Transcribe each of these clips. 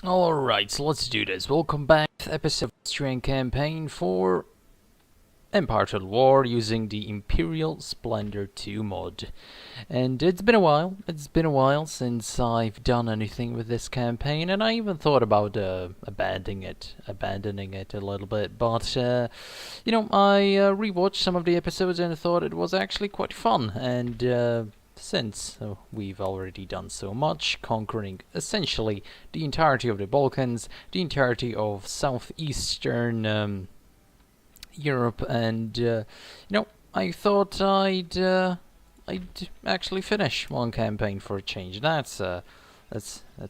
Alright, so let's do this. Welcome back to episode of Austrian campaign for Empire Total War using the Imperial Splendour 2 mod. And it's been a while since I've done anything with this campaign, and I even thought about abandoning it a little bit, but I rewatched some of the episodes and thought it was actually quite fun, and since we've already done so much, conquering essentially the entirety of the Balkans, the entirety of southeastern Europe, and I thought I'd actually finish one campaign for a change. That's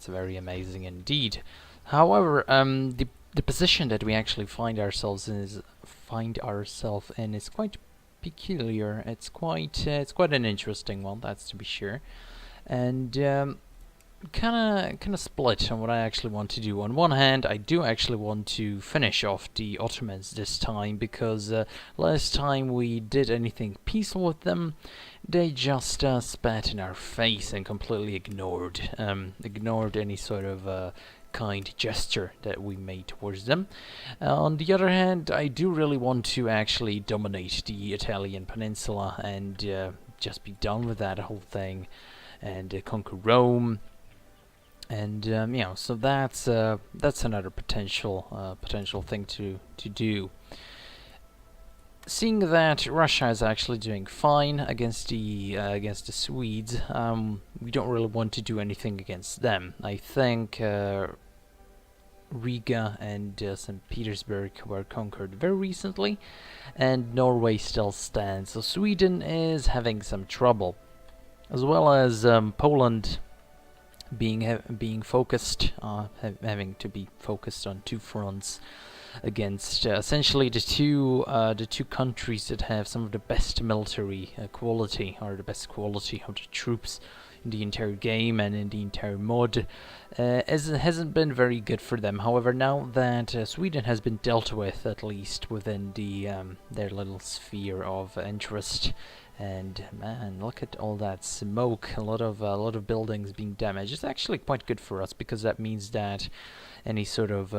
very amazing indeed. However, the position that we actually find ourselves in is quite peculiar. It's quite an interesting one, that's to be sure, and kind of split on what I actually want to do. On one hand, I do actually want to finish off the Ottomans this time, because last time we did anything peaceful with them, they just spat in our face and completely ignored any sort of kind gesture that we made towards them. On the other hand, I do really want to actually dominate the Italian peninsula and just be done with that whole thing, and conquer Rome. And so that's another potential thing to do. Seeing that Russia is actually doing fine against the Swedes, we don't really want to do anything against them. I think Riga and St. Petersburg were conquered very recently, and Norway still stands. So Sweden is having some trouble, as well as Poland being focused, having to be focused on two fronts against essentially the two countries that have some of the best military quality, or the best quality of the troops in the entire game and in the entire mod. As it hasn't been very good for them. However, now that Sweden has been dealt with, at least within their little sphere of interest, and man, look at all that smoke! A lot of buildings being damaged. It's actually quite good for us, because that means that any sort of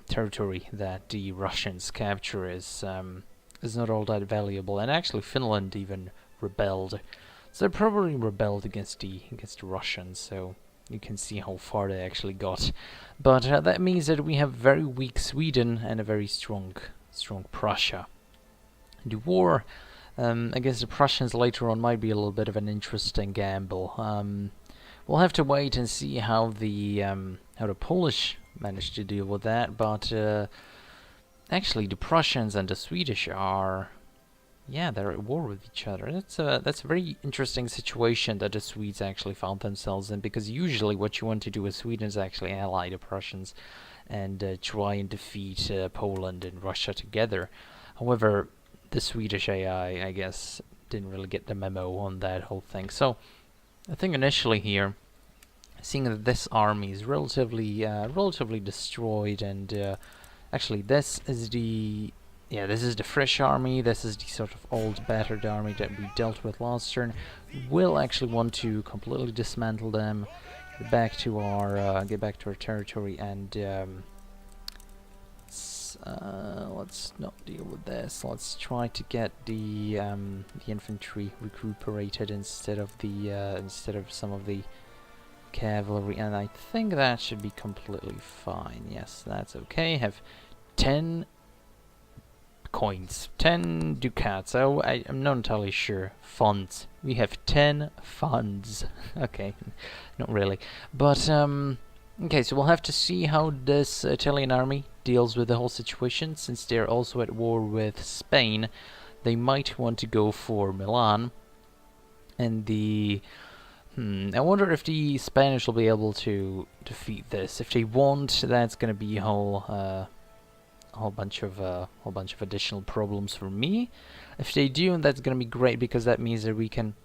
territory that the Russians capture is not all that valuable. And actually, Finland even rebelled. So they probably rebelled against the Russians. So you can see how far they actually got. But that means that we have very weak Sweden and a very strong Prussia. The war against the Prussians later on might be a little bit of an interesting gamble. We'll have to wait and see how the Polish manage to deal with that. But actually, the Prussians and the Swedish are, they're at war with each other. That's a very interesting situation that the Swedes actually found themselves in, because usually what you want to do with Sweden is actually ally the Prussians and try and defeat Poland and Russia together. However, the Swedish AI, I guess, didn't really get the memo on that whole thing. So I think initially here, seeing that this army is relatively destroyed, and actually this is the fresh army. This is the sort of old battered army that we dealt with last turn. We'll actually want to completely dismantle them, get back to our territory, and let's not deal with this. Let's try to get the infantry recuperated instead of some of the cavalry, and I think that should be completely fine. Yes, that's okay. Have 10 coins, 10 ducats. Oh, I'm not entirely sure. Funds. We have 10 funds. Okay, not really, but okay, so we'll have to see how this Italian army deals with the whole situation. Since they're also at war with Spain, they might want to go for Milan. And I wonder if the Spanish will be able to defeat this. If they won't, that's going to be a whole bunch of additional problems for me. If they do, that's going to be great, because that means that we can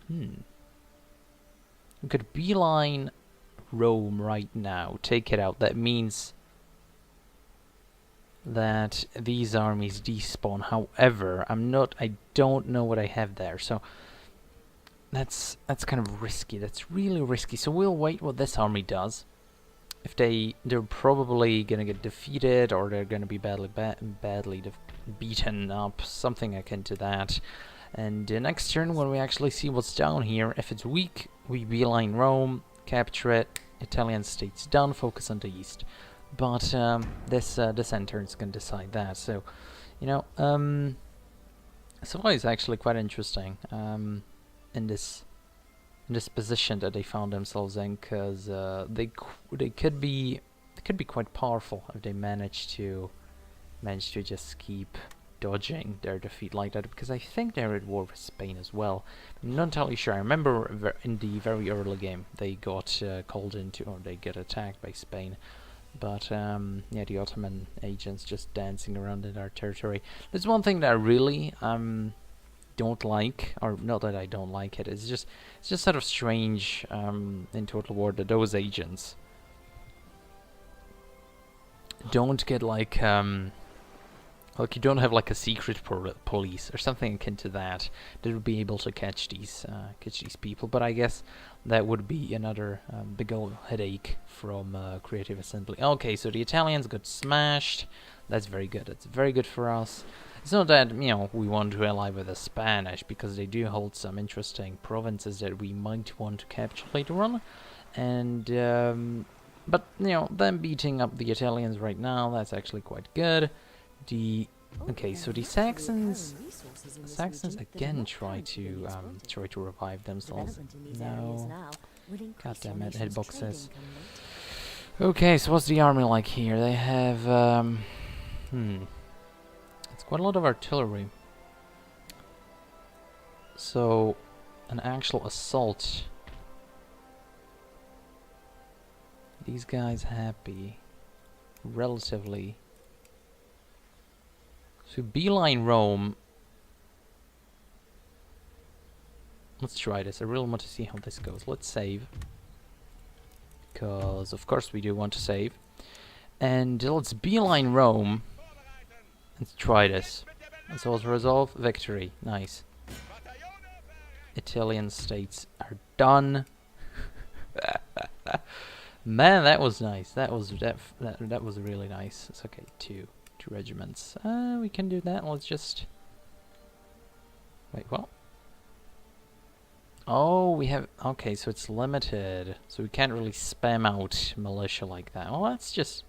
we could beeline Rome right now, take it out. That means that these armies despawn. However, I don't know what I have there, so that's kind of risky. That's really risky. So we'll wait what this army does. they're probably gonna get defeated, or they're gonna be badly beaten up, something akin to that. And next turn, when we actually see what's down here, if it's weak, we beeline Rome, capture it, Italian state's done, focus on the east. But this end turn is gonna decide that. So, you know, Savoy is actually quite interesting in this position that they found themselves in, because they could be quite powerful if they manage to just keep dodging their defeat like that, because I think they're at war with Spain as well. I'm not entirely sure. I remember in the very early game they got called into, or they get attacked by Spain. But yeah, the Ottoman agents just dancing around in our territory. There's one thing that I really don't like, or not that I don't like it. It's just sort of strange in Total War that those agents don't get like you don't have like a secret police or something akin to that would be able to catch these people. But I guess that would be another big old headache from Creative Assembly. Okay, so the Italians got smashed. That's very good. That's very good for us. It's not that, you know, we want to ally with the Spanish, because they do hold some interesting provinces that we might want to capture later on. And but you know, them beating up the Italians right now, that's actually quite good. Okay, so the Saxons again try to revive themselves. No, god damn it, hitboxes. Okay, so what's the army like here? They have it's quite a lot of artillery. So an actual assault. These guys happy, relatively. So beeline Rome. Let's try this. I really want to see how this goes. Let's save, because of course we do want to save. And let's beeline Rome. Let's try this. Assault resolve, victory. Nice. Italian states are done. Man, that was nice. That was really nice. It's okay. Two regiments. We can do that. Let's just wait. What? Oh, we have. Okay, so it's limited. So we can't really spam out militia like that. Well, that's just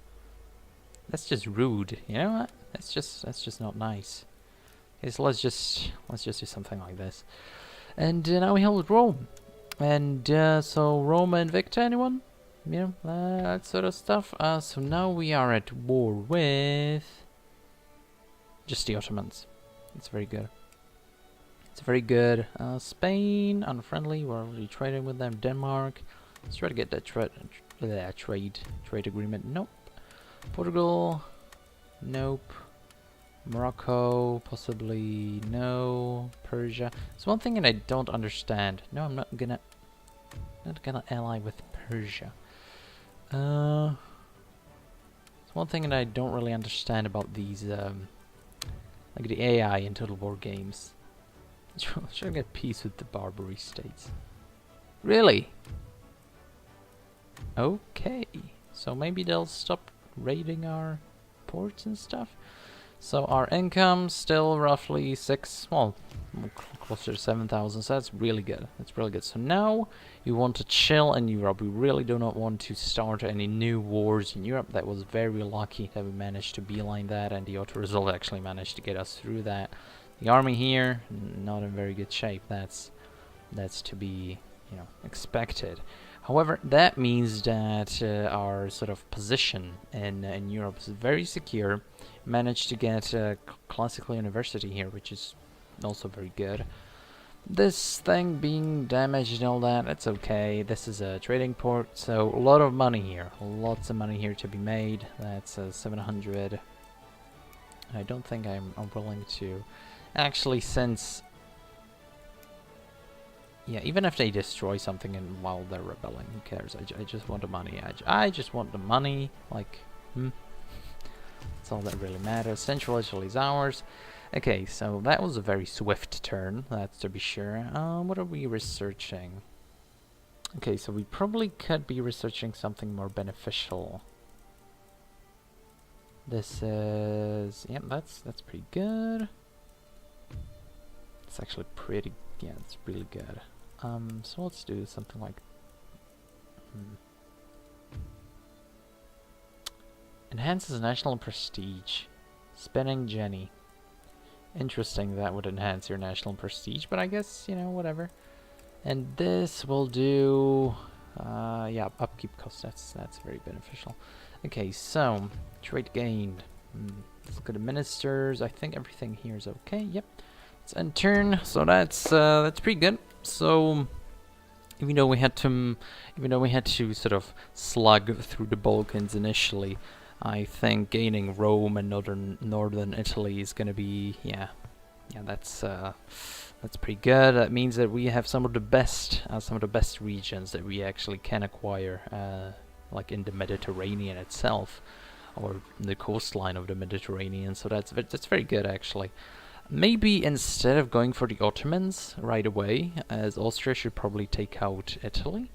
rude. You know what? That's just not nice. Okay, so let's just do something like this. And now we held Rome. And so Rome and Victor, anyone? You know, that sort of stuff. So now we are at war with just the Ottomans. It's very good. It's very good. Spain, unfriendly. We're already trading with them. Denmark. Let's try to get that trade agreement. Nope. Portugal. Nope. Morocco. Possibly no. Persia. It's one thing that I don't understand. No, I'm not gonna ally with Persia. It's one thing that I don't really understand about these like the AI in Total War games. Should I get peace with the Barbary states? Really? Okay. So maybe they'll stop raiding our ports and stuff. So our income still roughly closer to 7,000. So that's really good. That's really good. So now you want to chill in Europe. We really do not want to start any new wars in Europe. That was very lucky that we managed to beeline that, and the auto result actually managed to get us through that. The army here, not in very good shape. That's to be, you know, expected. However, that means that our sort of position in Europe is very secure. Managed to get a classical university here, which is also very good. This thing being damaged and all that, it's okay. This is a trading port, so a lot of money here. Lots of money here to be made. That's 700. I don't think I'm willing to. Actually, since... Yeah, even if they destroy something and while they're rebelling, who cares? I just want the money. I just want the money. Like, that's all that really matters. Central Italy is ours. Okay, so that was a very swift turn, that's to be sure. What are we researching? Okay, so we probably could be researching something more beneficial. This is... yeah, that's pretty good. It's actually pretty... yeah, it's really good. So let's do something like... Enhances national prestige. Spinning Jenny. Interesting, that would enhance your national prestige, but I guess, you know, whatever. And this will do... yeah, upkeep cost, that's very beneficial. Okay, so, trade gained. Let's look at the ministers. I think everything here is okay, yep. Let's end turn, so that's pretty good. So, even though we had to sort of slug through the Balkans initially, I think gaining Rome and northern Italy is gonna be, yeah, that's pretty good. That means that we have some of the best regions that we actually can acquire, like in the Mediterranean itself, or the coastline of the Mediterranean. So that's very good actually. Maybe instead of going for the Ottomans right away, as Austria should probably take out Italy.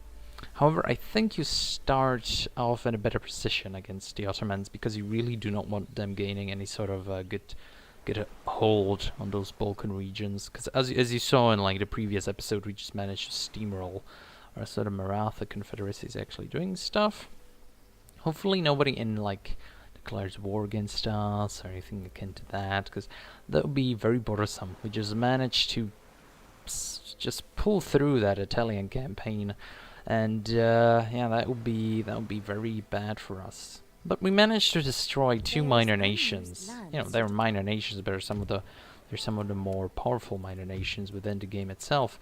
However, I think you start off in a better position against the Ottomans because you really do not want them gaining any sort of good hold on those Balkan regions. Because as you saw in like the previous episode, we just managed to steamroll our sort of Maratha Confederacy is actually doing stuff. Hopefully nobody in like declares war against us or anything akin to that, because that would be very bothersome. We just managed to just pull through that Italian campaign. And yeah, that would be very bad for us. But we managed to destroy two minor nations. You know, they were minor nations, but they're some of the more powerful minor nations within the game itself.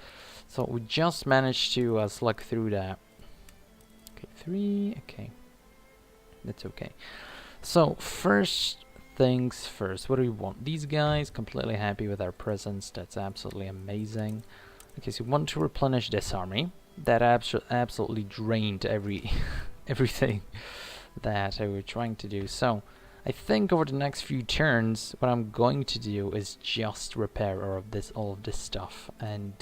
So we just managed to slug through that. Okay, 3. Okay, that's okay. So first things first. What do we want? These guys completely happy with our presence. That's absolutely amazing. Okay, so we want to replenish this army. That absolutely drained everything that I were trying to do. So I think over the next few turns, what I'm going to do is just repair all of this stuff, and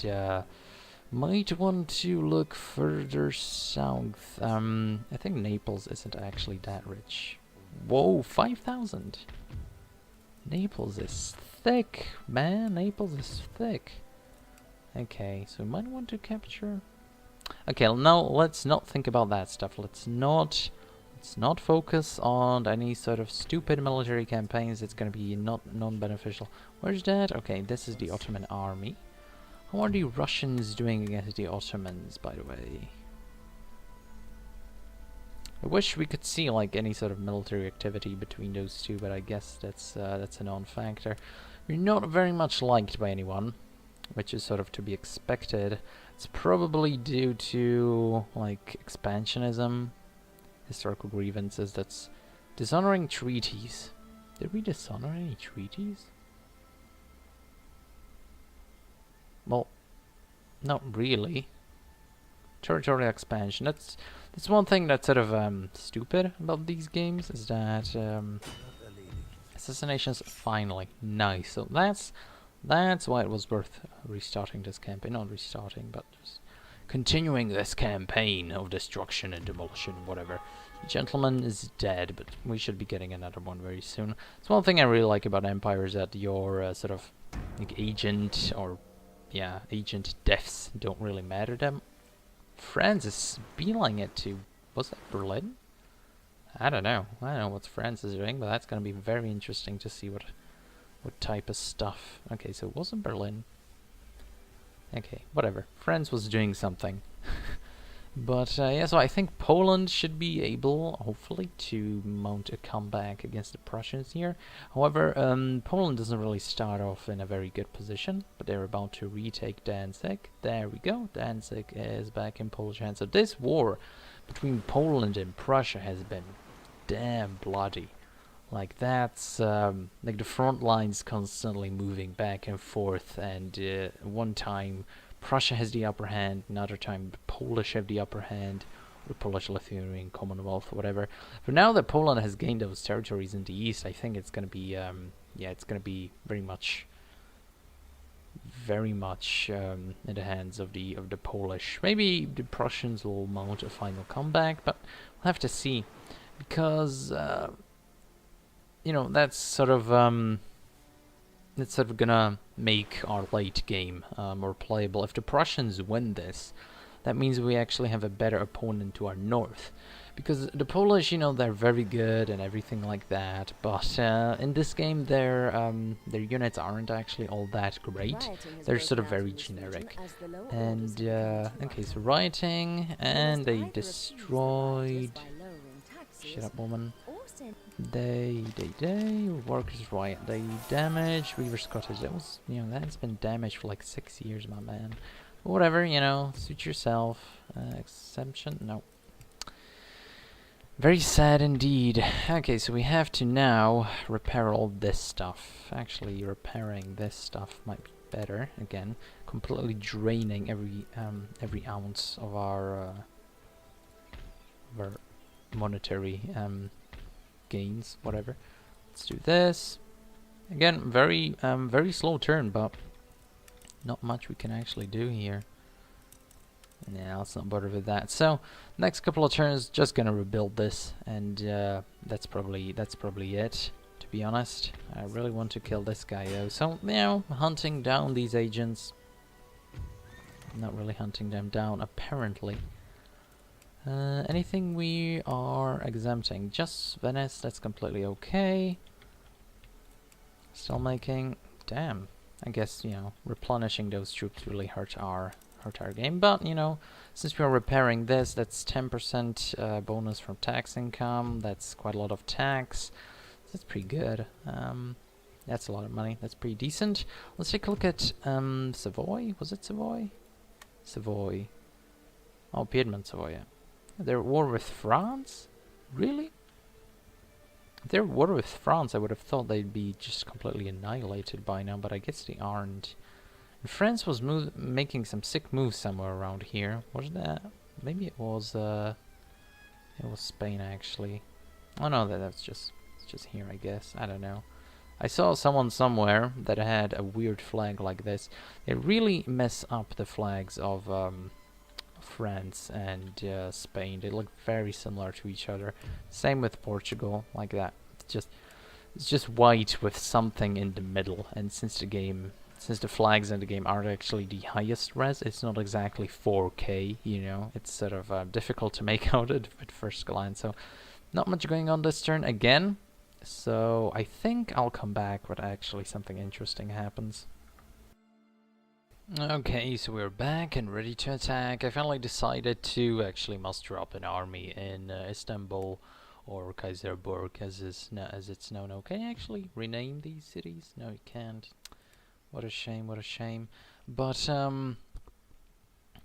might want to look further south. I think Naples isn't actually that rich. Whoa, 5,000. Naples is thick, man. Naples is thick. Okay, so we might want to capture. Okay, now let's not think about that stuff. Let's not focus on any sort of stupid military campaigns. It's gonna be non-beneficial. Where's that? Okay, this is the Ottoman army. How are the Russians doing against the Ottomans, by the way? I wish we could see like any sort of military activity between those two, but I guess that's a non-factor. We're not very much liked by anyone, which is sort of to be expected. It's probably due to like expansionism, historical grievances. That's dishonoring treaties. Did we dishonor any treaties? Well, not really. Territorial expansion. That's one thing that's sort of stupid about these games, is that assassinations finally nice. So that's why it was worth restarting this campaign. Not restarting, but just continuing this campaign of destruction and demolition, whatever. The gentleman is dead, but we should be getting another one very soon. It's one thing I really like about Empire, is that your sort of like agent deaths don't really matter them. France is beelining it to, was that Berlin? I don't know what France is doing, but that's gonna be very interesting to see what type of stuff. Okay, so it wasn't Berlin. Okay, whatever. France was doing something. But yeah, so I think Poland should be able, hopefully, to mount a comeback against the Prussians here. However, Poland doesn't really start off in a very good position, but they're about to retake Danzig. There we go. Danzig is back in Polish hands. So this war between Poland and Prussia has been damn bloody. Like that's like the front lines constantly moving back and forth, and one time Prussia has the upper hand, another time the Polish have the upper hand, or Polish-Lithuanian Commonwealth, or whatever. But now that Poland has gained those territories in the east, I think it's gonna be it's gonna be very much very much in the hands of the Polish. Maybe the Prussians will mount a final comeback, but we'll have to see, because you know, that's sort of gonna make our late game more playable. If the Prussians win this, that means we actually have a better opponent to our north. Because the Polish, you know, they're very good and everything like that, but in this game their units aren't actually all that great. They're sort of very generic. And okay, so rioting, and they destroyed. Shut up, woman. They workers riot. They damage Weaver's Cottage. That was, you know, that's been damaged for like 6 years, my man. Whatever, you know, suit yourself. Exemption? No. Very sad indeed. Okay, so we have to now repair all this stuff. Actually, repairing this stuff might be better. Again, completely draining every ounce of our monetary gains. Whatever. Let's do this. Again, very slow turn, but not much we can actually do here. Yeah, let's not bother with that. So, next couple of turns, just gonna rebuild this, and that's probably it. To be honest, I really want to kill this guy though. So, you know, hunting down these agents. Not really hunting them down, apparently. Anything we are exempting? Just Venice. That's completely okay. Still making. Damn. I guess, you know, replenishing those troops really hurt our game, but you know, since we are repairing this, that's 10% bonus from tax income. That's quite a lot of tax. That's pretty good. That's a lot of money. That's pretty decent. Let's take a look at Savoy. Was it Savoy? Savoy. Oh, Piedmont, Savoy. Yeah. They're at war with France? Really? If they're at war with France, I would have thought they'd be just completely annihilated by now, but I guess they aren't. And France was making some sick moves somewhere around here. Was that? Maybe it was Spain actually. Oh no, it's just here, I guess. I don't know. I saw someone somewhere that had a weird flag like this. They really mess up the flags of France and Spain. They look very similar to each other. Same with Portugal, like that. It's just white with something in the middle. And since the flags in the game aren't actually the highest res, it's not exactly 4K, you know. It's sort of difficult to make out at first glance. So, not much going on this turn again. So, I think I'll come back when actually something interesting happens. Okay, so we're back and ready to attack. I finally decided to actually muster up an army in Istanbul, or Kaiserburg as it's known. Oh, can you actually rename these cities? No, you can't. What a shame, what a shame. But,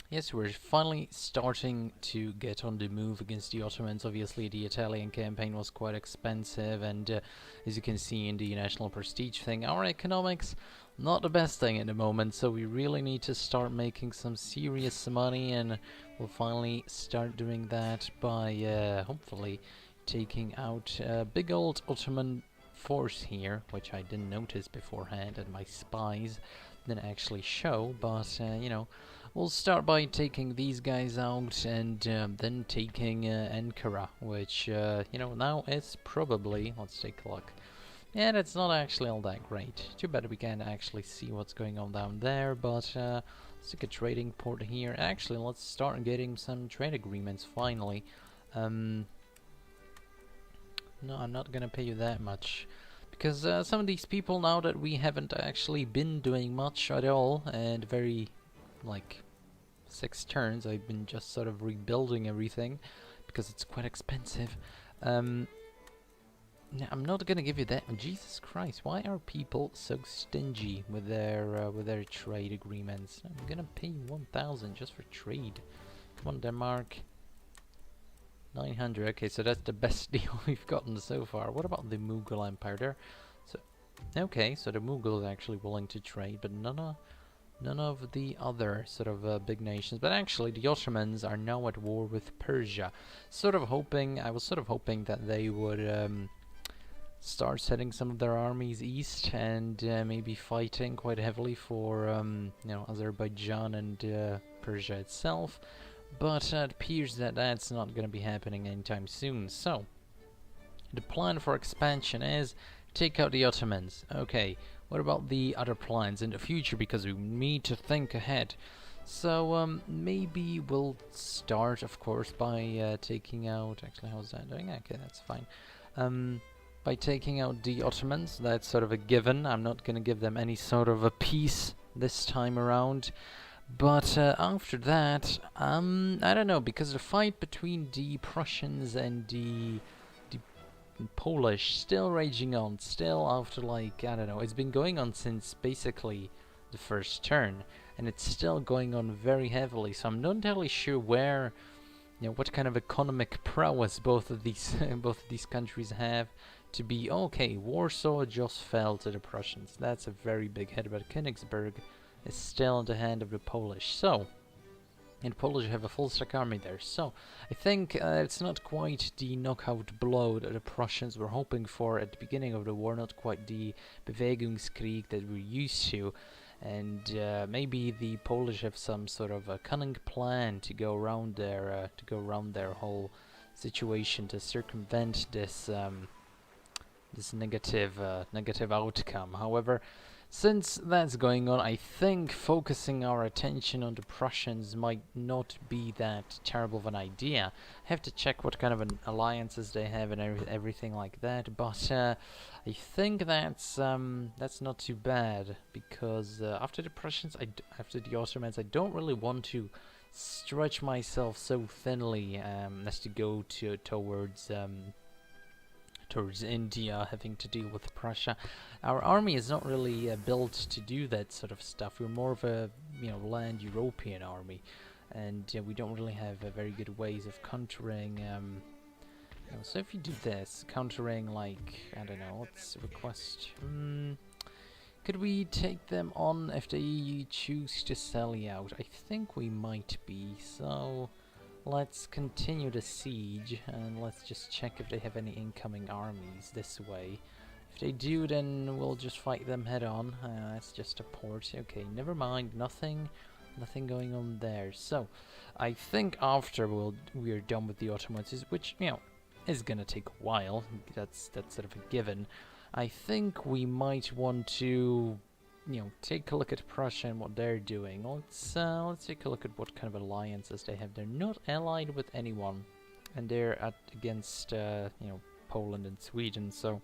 yes, we're finally starting to get on the move against the Ottomans. Obviously, the Italian campaign was quite expensive, and as you can see in the national prestige thing, our economics, not the best thing at the moment, so we really need to start making some serious money, and we'll finally start doing that by, hopefully, taking out a big old Ottoman force here, which I didn't notice beforehand, and my spies didn't actually show, but you know, we'll start by taking these guys out, and then taking Ankara, which you know, now is probably, let's take a look. Yeah, that's not actually all that great. Too bad we can't actually see what's going on down there, but let's take a trading port here. Actually, let's start getting some trade agreements finally. No, I'm not gonna pay you that much, because some of these people, now that we haven't actually been doing much at all, and very, like, 6 turns, I've been just sort of rebuilding everything, because it's quite expensive. No, I'm not gonna give you that. Jesus Christ, why are people so stingy with their trade agreements? I'm gonna pay you 1,000 just for trade. Come on, Denmark. 900, okay, so that's the best deal we've gotten so far. What about the Mughal Empire there? So, okay, so the Mughals are actually willing to trade, but none of the other sort of big nations. But actually, the Ottomans are now at war with Persia. I was sort of hoping that they would start sending some of their armies east and maybe fighting quite heavily for Azerbaijan and Persia itself. But it appears that that's not going to be happening anytime soon. So the plan for expansion is take out the Ottomans. Okay, what about the other plans in the future? Because we need to think ahead. So maybe we'll start, of course, by taking out... Actually, how's that doing? Okay, that's fine. By taking out the Ottomans, that's sort of a given. I'm not going to give them any sort of a peace this time around. But after that, I don't know, because the fight between the Prussians and the Polish still raging on, still after, like, I don't know, it's been going on since basically the first turn, and it's still going on very heavily, so I'm not entirely sure where, what kind of economic prowess both of these countries have to be. Okay, Warsaw just fell to the Prussians. That's a very big hit, but Königsberg is still in the hand of the Polish. So, and the Polish have a full stack army there. So, I think it's not quite the knockout blow that the Prussians were hoping for at the beginning of the war, not quite the Bewegungskrieg that we're used to. And maybe the Polish have some sort of a cunning plan to go around their whole situation, to circumvent this this negative outcome. However, since that's going on, I think focusing our attention on the Prussians might not be that terrible of an idea. I have to check what kind of alliances they have and everything like that, but I think that's not too bad, because after the Prussians, after the Ottomans, I don't really want to stretch myself so thinly as to go towards India, having to deal with Prussia. Our army is not really built to do that sort of stuff. We're more of a land European army, and we don't really have very good ways of countering. So if you do this, countering, like, I don't know, let's request. Could we take them on if they choose to sally out? I think we might be. So let's continue the siege, and let's just check if they have any incoming armies this way. If they do, then we'll just fight them head on. That's just a port. Okay, never mind. Nothing going on there. So, I think after we're done with the Ottomans, which is gonna take a while. That's sort of a given. I think we might want to take a look at Prussia and what they're doing. Let's take a look at what kind of alliances they have. They're not allied with anyone, and they're against Poland and Sweden. So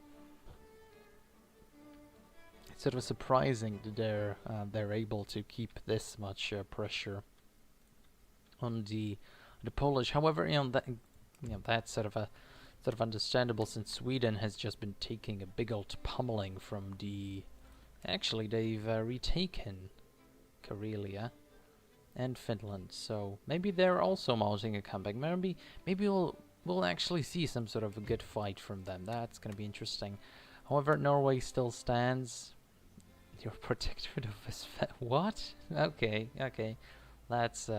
it's sort of surprising that they're able to keep this much pressure on the Polish. However, that's sort of understandable, since Sweden has just been taking a big old pummeling from the. Actually, they've retaken Karelia and Finland, so maybe they're also mounting a comeback. Maybe we'll actually see some sort of a good fight from them. That's gonna be interesting. However, Norway still stands. You're protectorate of his what? Okay, that's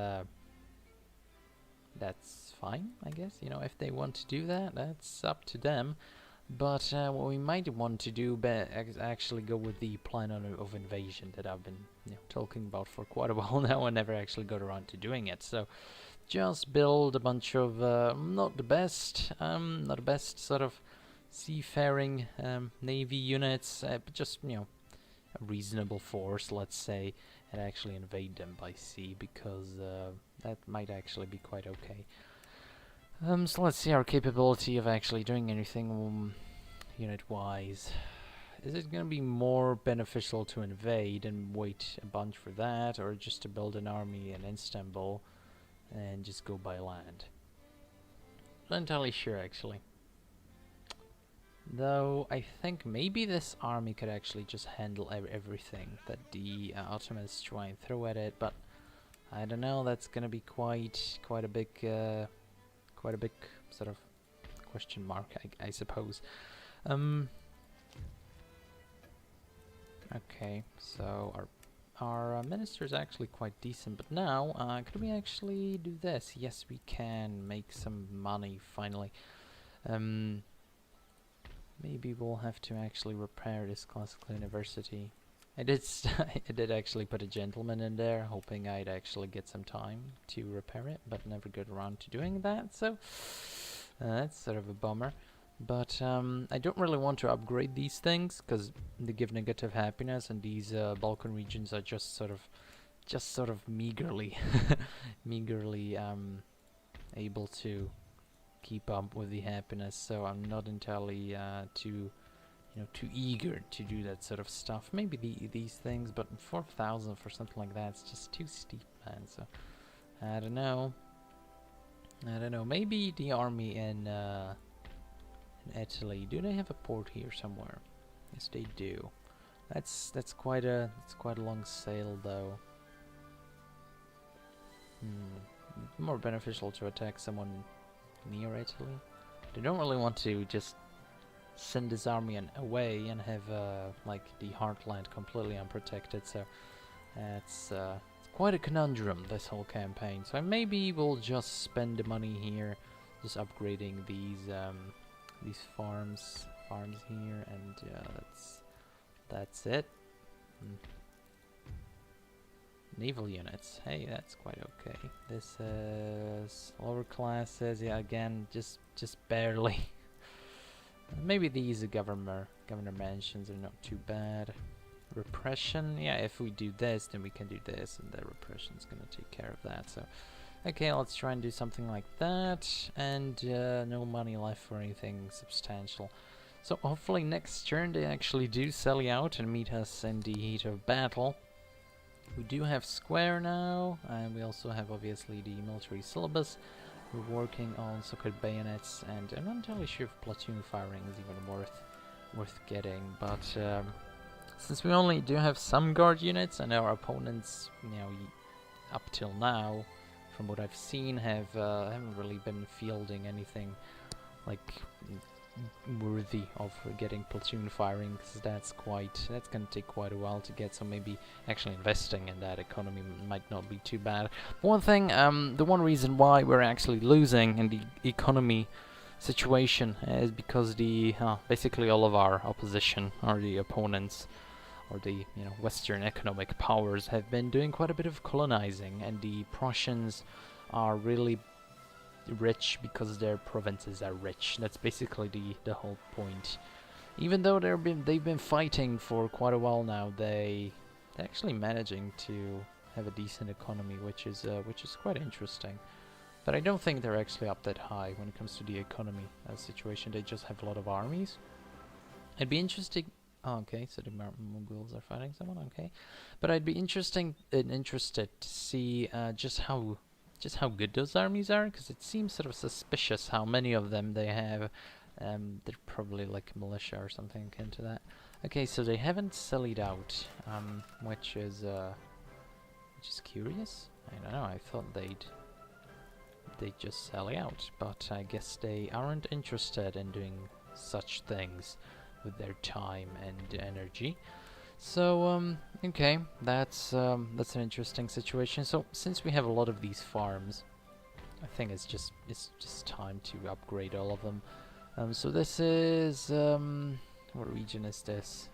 fine, I guess. If they want to do that, that's up to them. But what we might want to do is actually go with the plan of invasion that I've been talking about for quite a while now, and never actually got around to doing it. So just build a bunch of not the best sort of seafaring navy units, but just a reasonable force, let's say, and actually invade them by sea, because that might actually be quite okay. So let's see our capability of actually doing anything unit-wise. Is it going to be more beneficial to invade and wait a bunch for that, or just to build an army in Istanbul and just go by land? Not entirely sure, actually. Though I think maybe this army could actually just handle everything that the Ottomans try and throw at it, but I don't know. That's going to be quite a big sort of question mark, I suppose. Okay, so our minister is actually quite decent, but now could we actually do this? Yes, we can make some money finally. Maybe maybe we'll have to actually repair this classical university. I did I did actually put a gentleman in there, hoping I'd actually get some time to repair it, but never got around to doing that, so that's sort of a bummer. But I don't really want to upgrade these things, because they give negative happiness, and these Balkan regions are just sort of meagerly, meagerly able to keep up with the happiness. So I'm not entirely too eager to do that sort of stuff. Maybe these things, but 4,000 for something like that, it's just too steep, man. So I don't know. Maybe the army in Italy. Do they have a port here somewhere? Yes, they do. That's quite a long sail, though. More beneficial to attack someone near Italy. They don't really want to just send this army away and have like the heartland completely unprotected. So it's quite a conundrum, this whole campaign. So maybe we'll just spend the money here, just upgrading these farms here, and that's it. Naval units, hey, that's quite okay. This is lower classes, yeah, again, just barely. Maybe these governor mansions are not too bad. Repression, yeah, if we do this, then we can do this, and the repression's gonna take care of that. So okay, let's try and do something like that, and no money left for anything substantial. So hopefully next turn they actually do sally out and meet us in the heat of battle. We do have square now, and we also have obviously the military syllabus. We're working on so-called bayonets, and I'm not entirely sure if platoon firing is even worth getting, but since we only do have some guard units, and our opponents, up till now, from what I've seen, haven't really been fielding anything like worthy of getting platoon firing, because that's going to take quite a while to get. So maybe actually investing in that economy might not be too bad. One thing, the one reason why we're actually losing in the economy situation is because basically all of our opposition, or the opponents, or the Western economic powers, have been doing quite a bit of colonizing, and the Prussians are really rich because their provinces are rich. That's basically the whole point. Even though they've been fighting for quite a while now, they're actually managing to have a decent economy, which is quite interesting. But I don't think they're actually up that high when it comes to the economy situation. They just have a lot of armies. It'd be interesting. Oh, okay, so the Mongols are fighting someone. Okay, but I'd be interested to see just how good those armies are, because it seems sort of suspicious how many of them they have. They're probably like militia or something akin to that. Okay, so they haven't sallied out, which is curious. I don't know. I thought they'd just sally out, but I guess they aren't interested in doing such things with their time and energy. So okay, that's an interesting situation. So since we have a lot of these farms, I think it's just time to upgrade all of them. So this is what region is this?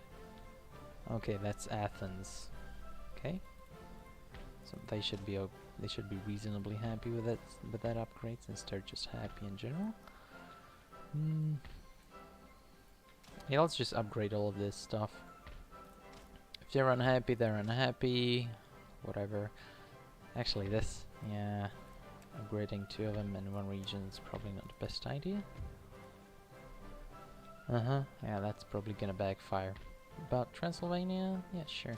Okay, that's Athens. Okay, so they should be reasonably happy with that upgrade, since they're just happy in general. Yeah, let's just upgrade all of this stuff. If they're unhappy, they're unhappy. Whatever. Actually, upgrading 2 of them in one region is probably not the best idea. Yeah, that's probably gonna backfire. But Transylvania, yeah, sure.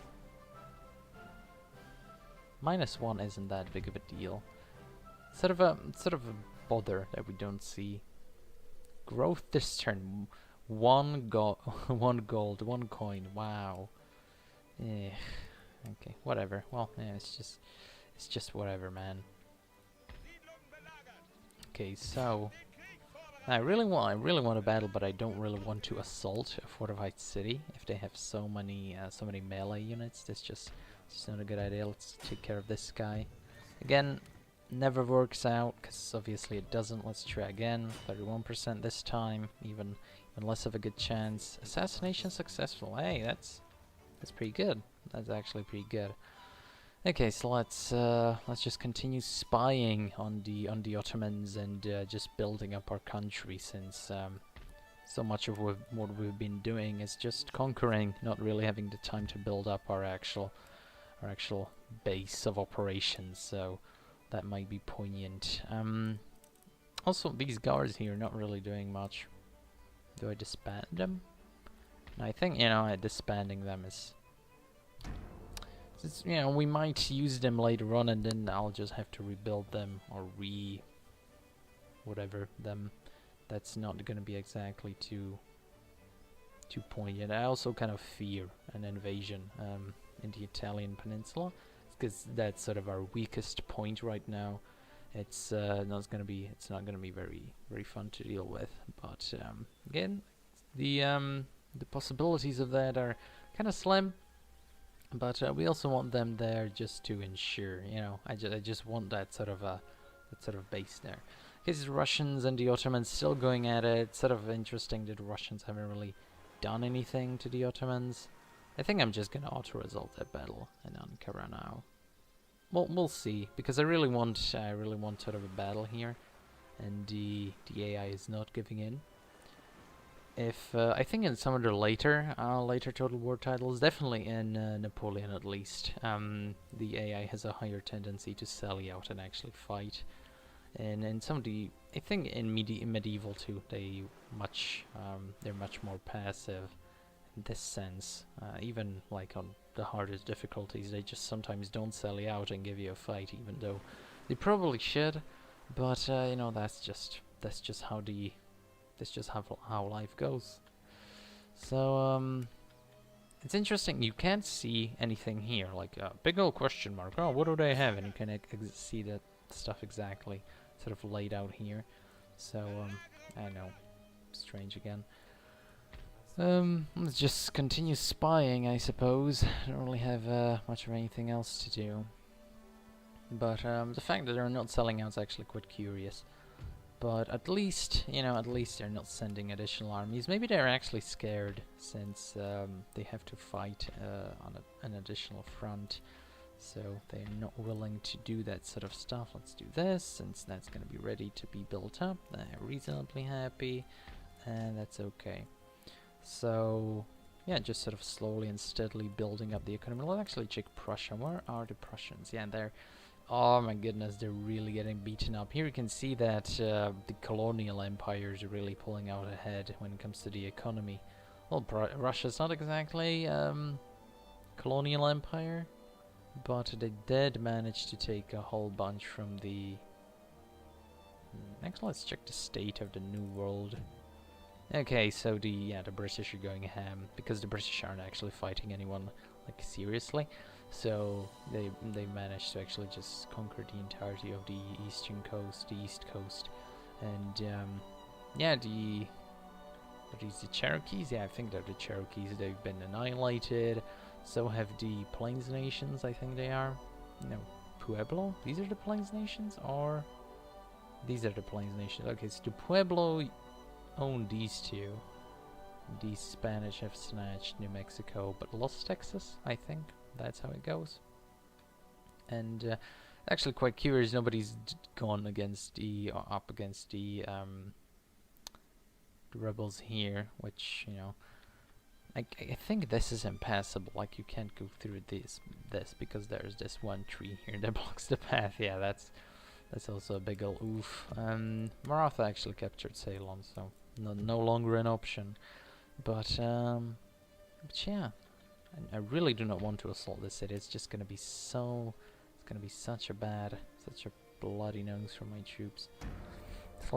-1 isn't that big of a deal. Sort of a bother that we don't see. Growth this turn, 1 gold, 1 coin. Wow. Yeah. Okay, whatever. Well, yeah, it's just whatever, man. Okay, so I really want to battle, but I don't really want to assault a fortified city if they have so many melee units. That's just not a good idea. Let's take care of this guy. Again, never works out because obviously it doesn't. Let's try again. 31% this time, even even less of a good chance. Assassination successful. Hey, that's pretty good. That's actually pretty good. Okay, so let's just continue spying on the Ottomans and just building up our country, since so much of what we've been doing is just conquering, not really having the time to build up our actual base of operations. So that might be poignant. Also, these guards here not really doing much. Do I disband them? And I think, disbanding them is... Since, we might use them later on, and then I'll just have to rebuild them, or whatever them. That's not gonna be exactly too poignant. I also kind of fear an invasion in the Italian peninsula, because that's sort of our weakest point right now. It's not gonna be very fun to deal with. But again, the possibilities of that are kind of slim. But we also want them there just to ensure, I just want that sort of base there. Because the Russians and the Ottomans still going at it. It's sort of interesting that the Russians haven't really done anything to the Ottomans. I think I'm just gonna auto-resolve that battle in Ankara now. Well, we'll see, because I really want sort of a battle here, and the AI is not giving in. If I think in some of the later Total War titles, definitely in Napoleon at least, the AI has a higher tendency to sally out and actually fight. And in some of the, I think in medieval too, they're much more passive in this sense. Even like on the hardest difficulties, they just sometimes don't sally out and give you a fight, even though they probably should. But that's just how life goes. So it's interesting. You can't see anything here, like a big old question mark. Oh, what do they have? And you can see that stuff exactly, sort of laid out here. So I know, strange again. Let's just continue spying, I suppose. I don't really have much of anything else to do. But the fact that they're not selling out is actually quite curious. But at least, they're not sending additional armies. Maybe they're actually scared, since they have to fight on an additional front. So they're not willing to do that sort of stuff. Let's do this, since that's going to be ready to be built up. They're reasonably happy, and that's okay. So, yeah, just sort of slowly and steadily building up the economy. Let's actually check Prussia. Where are the Prussians? Yeah, they're... Oh my goodness, they're really getting beaten up. Here you can see that the colonial empires are really pulling out ahead when it comes to the economy. Well, Russia's not exactly colonial empire, but they did manage to take a whole bunch from the... Next, let's check the state of the New World. Okay, so the British are going ham, because the British aren't actually fighting anyone, like, seriously. So they managed to actually just conquer the entirety of the eastern coast, the east coast, and are these the Cherokees? Yeah, I think they're the Cherokees. They've been annihilated. So have the Plains Nations. I think they are. No, Pueblo. These are the Plains Nations, or these are the Plains Nations. Okay, so the Pueblo own these two. The Spanish have snatched New Mexico, but lost Texas, I think. That's how it goes. And actually quite curious, nobody's gone against the... up against the rebels here, which, I think this is impassable. Like, you can't go through this because there's this one tree here that blocks the path. Yeah, that's also a big ol' oof. Maratha actually captured Ceylon, so no longer an option. But yeah, I really do not want to assault this city. It's just gonna be such a bloody nose for my troops. So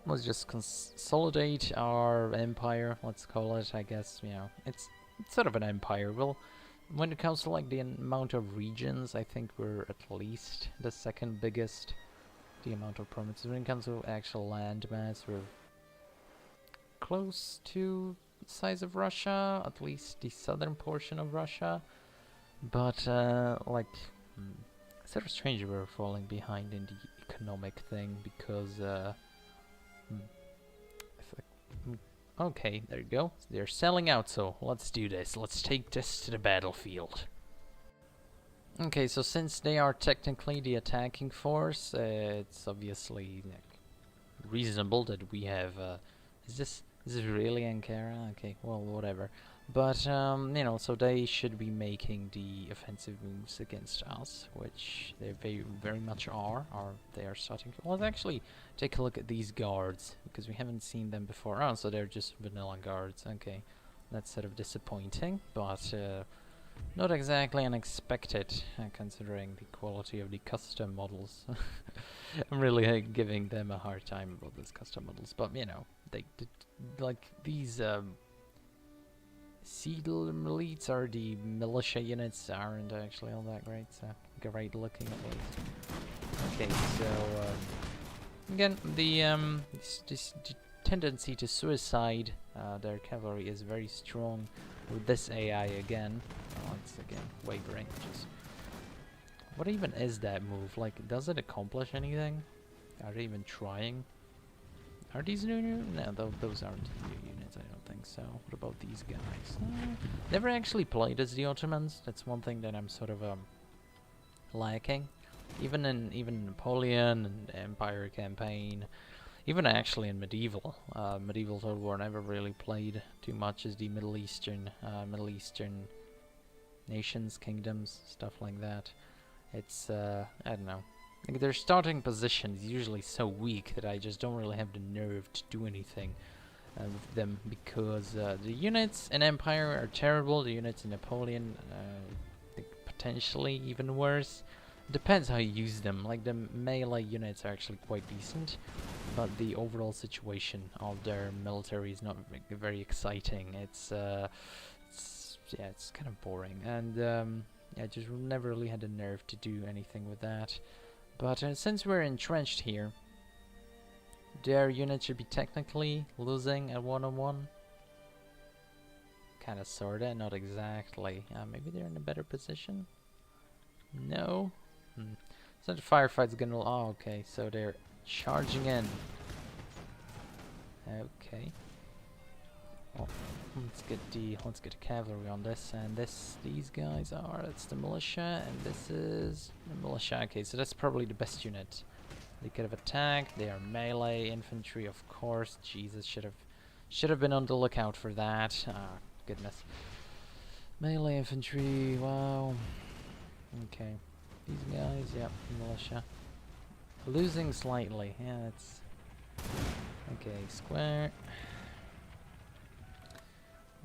let's just consolidate our empire. Let's call it. I guess it's sort of an empire. Well, when it comes to like the amount of regions, I think we're at least the second biggest. The amount of provinces. When it comes to actual land mass, we're close to the size of Russia, at least the southern portion of Russia. But it's sort of strange we're falling behind in the economic thing, because Okay, there you go. They're selling out, so let's do this. Let's take this to the battlefield. Okay, so since they are technically the attacking force, it's obviously like, reasonable that we have. Is this really Ankara? Okay, well, whatever. But you know, so they should be making the offensive moves against us, which they very much are. Or they are starting. To, well, actually, take a look at these guards because we haven't seen them before. Oh, so they're just vanilla guards. Okay, that's sort of disappointing, but. Not exactly unexpected, considering the quality of the custom models. I'm really giving them a hard time about these custom models, but you know, they like these Seedle elites or the militia units aren't actually all that great, so great looking at least. Okay, so again, the tendency to suicide their cavalry is very strong with this AI again. Oh, it's again wavering. Just what even is that move? Like, does it accomplish anything? Are they even trying? Are these new? No, those aren't new units. I don't think so. What about these guys? Never actually played as the Ottomans. That's one thing that I'm sort of lacking. Even in Napoleon and Empire campaign. Even actually in medieval Total War, never really played too much as the Middle Eastern nations, kingdoms, stuff like that. It's I don't know. Like their starting position is usually so weak that I just don't really have the nerve to do anything with them because the units in Empire are terrible. The units in Napoleon, potentially even worse. Depends how you use them. Like the melee units are actually quite decent, but the overall situation of their military is not very exciting. It's kind of boring, and yeah, just never really had the nerve to do anything with that. But since we're entrenched here, their unit should be technically losing at 1-on-1. Kinda sorta, not exactly. Maybe they're in a better position? No? So the firefight's gonna... Oh, okay, so they're charging in. Okay. Well, let's get the cavalry on this, and these guys are... That's the militia, and this is the militia. Okay, so that's probably the best unit they could have attacked. They are melee infantry, of course. Jesus, should have been on the lookout for that. Ah, goodness. Melee infantry, wow. Okay. These guys, yep, militia. Losing slightly, yeah, that's... Okay, square.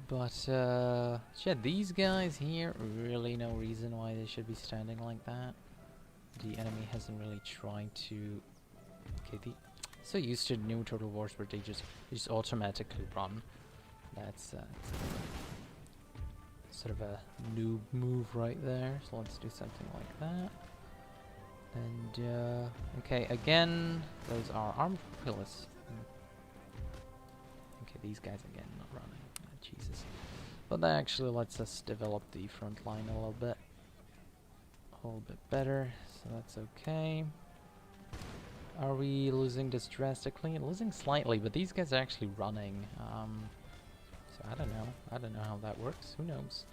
But, yeah, these guys here, really no reason why they should be standing like that. The enemy hasn't really tried to... Okay, so used to new Total Wars where they just automatically run. That's sort of a noob move right there, so let's do something like that. And okay, again, those are armed populace. Okay, these guys again not running. Jesus. But that actually lets us develop the front line a little bit better, so that's okay. Are we losing this drastically? Losing slightly, but these guys are actually running. So I don't know how that works. Who knows?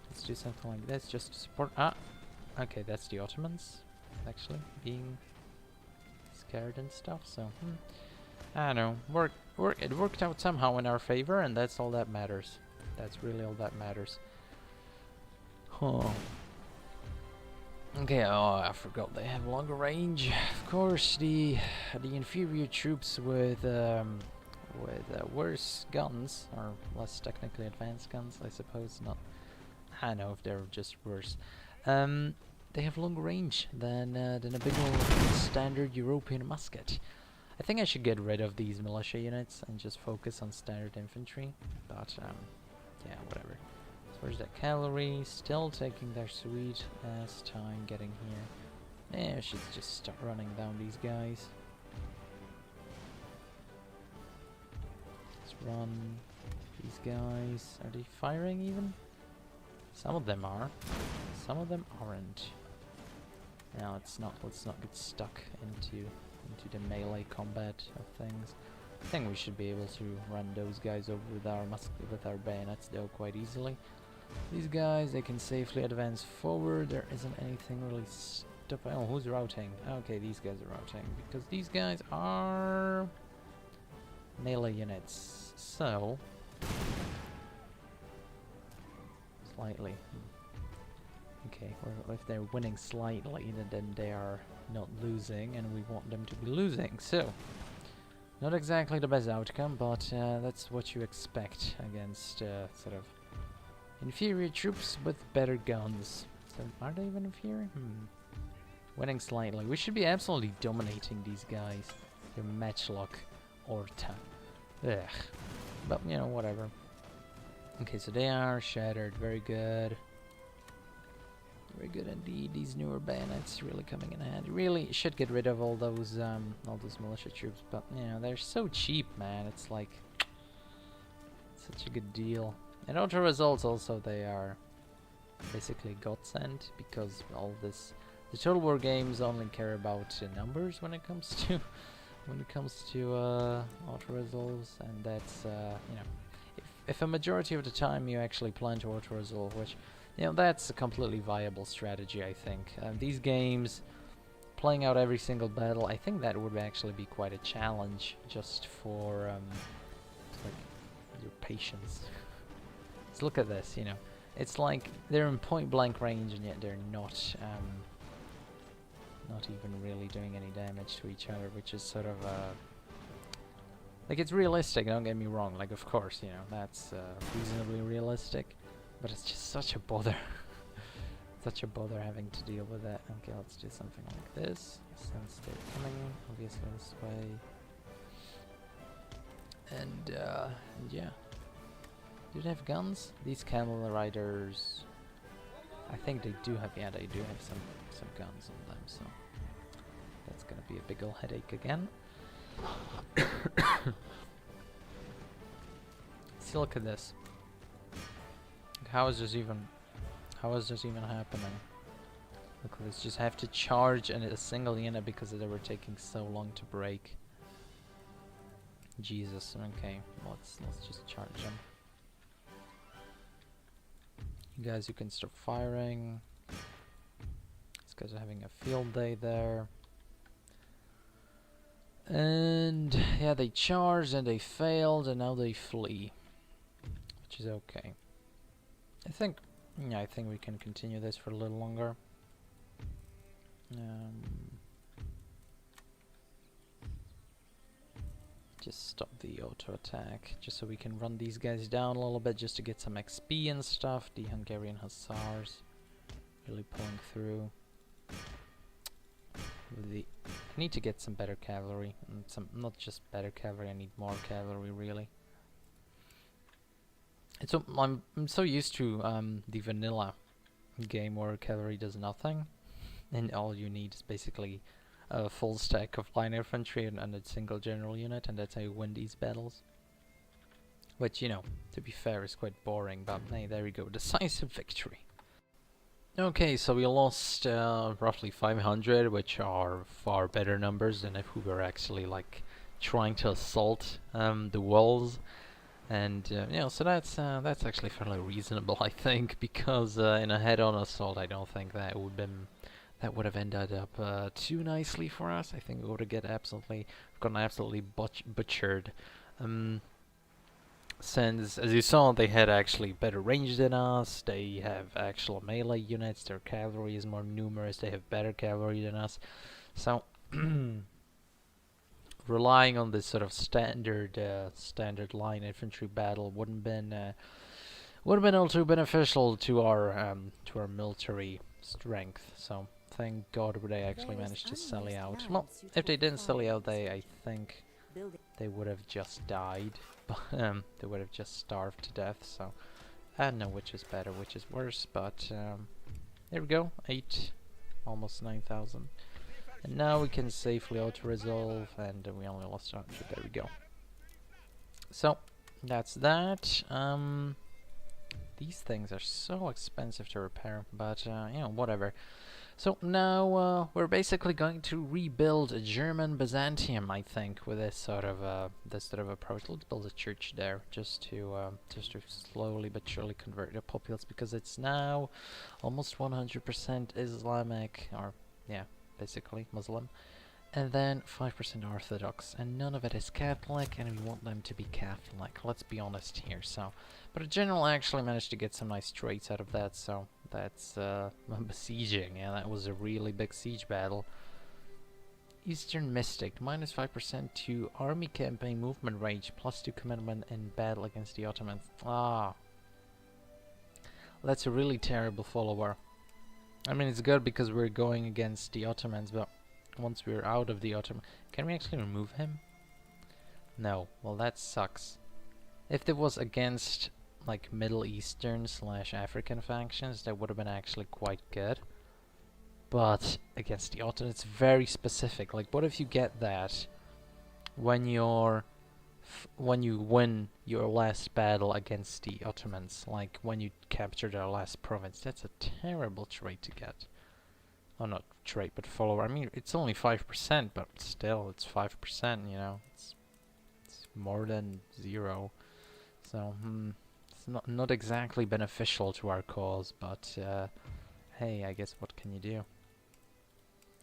Let's do something like this just to support... Ah! Okay, that's the Ottomans, actually, being scared and stuff, so... I don't know. It worked out somehow in our favor, and that's all that matters. That's really all that matters. Huh. Okay, oh, I forgot they have longer range. Of course, the inferior troops with worse guns, or less technically advanced guns, I suppose. Not, I don't know if they're just worse. They have longer range than a big old standard European musket. I think I should get rid of these militia units and just focus on standard infantry. But yeah, whatever. So where's that cavalry? Still taking their sweet ass time getting here. Yeah, I should just start running down these guys. Let's run these guys. Are they firing even? Some of them are. Some of them aren't. Now let's not get stuck into the melee combat of things. I think we should be able to run those guys over with our bayonets though quite easily. These guys, they can safely advance forward. There isn't anything really stopping. Oh, who's routing? Okay, these guys are routing because these guys are melee units. So slightly. Okay, well, if they're winning slightly, then they are not losing, and we want them to be losing. So, not exactly the best outcome, but that's what you expect against sort of inferior troops with better guns. So, are they even inferior? Winning slightly. We should be absolutely dominating these guys. They're matchlock or time. Ugh. But, you know, whatever. Okay, so they are shattered. Very good. Very good indeed. These newer bayonets really coming in handy. Really should get rid of all those militia troops, but you know they're so cheap, man. It's like such a good deal. And auto results also, they are basically godsend because all this the Total War games only care about numbers when it comes to auto resolves, and that's you know, if a majority of the time you actually plan to auto resolve, which you know, that's a completely viable strategy, I think. These games, playing out every single battle, I think that would actually be quite a challenge just for like your patience. Let's look at this, you know. It's like they're in point-blank range and yet they're not even really doing any damage to each other, which is sort of like, it's realistic, don't get me wrong. Like, of course, you know, that's reasonably realistic. But it's just such a bother. Such a bother having to deal with that. Okay, let's do something like this. Since they're coming, obviously, this way. And yeah. Do they have guns? These camel riders... I think they do have, yeah, they do have some guns on them, so... That's gonna be a big ol' headache again. See, look at this. How is this even happening? Look at this, just have to charge and a single unit because they were taking so long to break. Jesus, okay, let's just charge them. You guys, you can start firing. These guys are having a field day there. And yeah, they charged and they failed and now they flee. Which is okay. I think we can continue this for a little longer. Just stop the auto attack, just so we can run these guys down a little bit, just to get some XP and stuff. The Hungarian Hussars really pulling through. I need to get some better cavalry, and not just better cavalry. I need more cavalry, really. So I'm so used to the vanilla game where cavalry does nothing, and all you need is basically a full stack of line infantry and a single general unit, and that's how you win these battles. Which, you know, to be fair, is quite boring, but hey, there we go, decisive victory. Okay, so we lost roughly 500, which are far better numbers than if we were actually like trying to assault the walls. And you know, so that's actually fairly reasonable, I think, because in a head-on assault, I don't think that would have ended up too nicely for us. I think we would have gotten absolutely butchered. Since, as you saw, they had actually better range than us. They have actual melee units. Their cavalry is more numerous. They have better cavalry than us. So relying on this sort of standard line infantry battle wouldn't have been all too beneficial to our military strength. So thank God they actually managed to sally out. Well, if they didn't sally out, I think they would have just died. They would have just starved to death. So I don't know which is better, which is worse. But there we go, almost 9,000. And now we can safely auto-resolve, and we only lost 100, there we go. So, that's that. These things are so expensive to repair, but, you know, whatever. So now we're basically going to rebuild a German Byzantium, I think, with this sort of approach. Let's build a church there, just to slowly but surely convert the populace, because it's now almost 100% Islamic, or yeah, basically Muslim, and then 5% Orthodox, and none of it is Catholic, and we want them to be Catholic. Let's be honest here. So, but a general actually managed to get some nice traits out of that. So that's besieging. Yeah, that was a really big siege battle. Eastern Mystic, minus 5% to army campaign movement range, plus 2 commitment in battle against the Ottomans. Ah, that's a really terrible follower. I mean, it's good because we're going against the Ottomans, but once we're out of the Ottoman... Can we actually remove him? No. Well, that sucks. If it was against, like, Middle Eastern / African factions, that would have been actually quite good. But against the Ottomans, it's very specific. Like, what if you get that when you're... when you win your last battle against the Ottomans, like when you capture their last province? That's a terrible trait to get. Oh, not trait, but follower. I mean, it's only 5%, but still, it's 5%, you know. It's more than 0. So, it's not exactly beneficial to our cause, but, hey, I guess what can you do?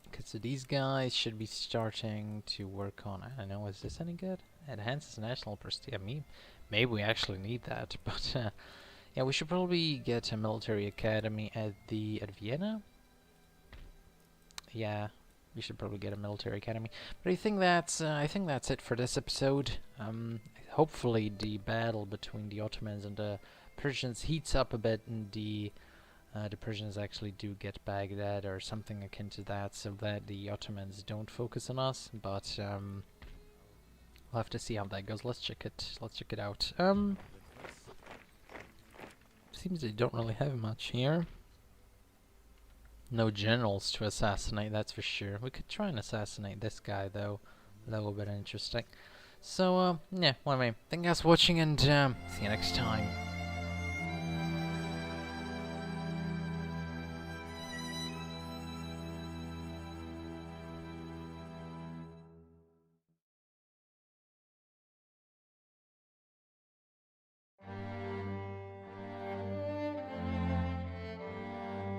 Okay, so these guys should be starting to work on... I don't know, is this any good? Enhances national prestige. I mean, maybe we actually need that, but, yeah, we should probably get a military academy at Vienna. Yeah, we should probably get a military academy. But I think that's it for this episode. Hopefully the battle between the Ottomans and the Persians heats up a bit, and the Persians actually do get Baghdad or something akin to that, so that the Ottomans don't focus on us. But we'll have to see how that goes. Let's check it out. Seems they don't really have much here. No generals to assassinate, that's for sure. We could try and assassinate this guy, though. That would be interesting. So, yeah, well, anyway, thank you guys for watching, and see you next time.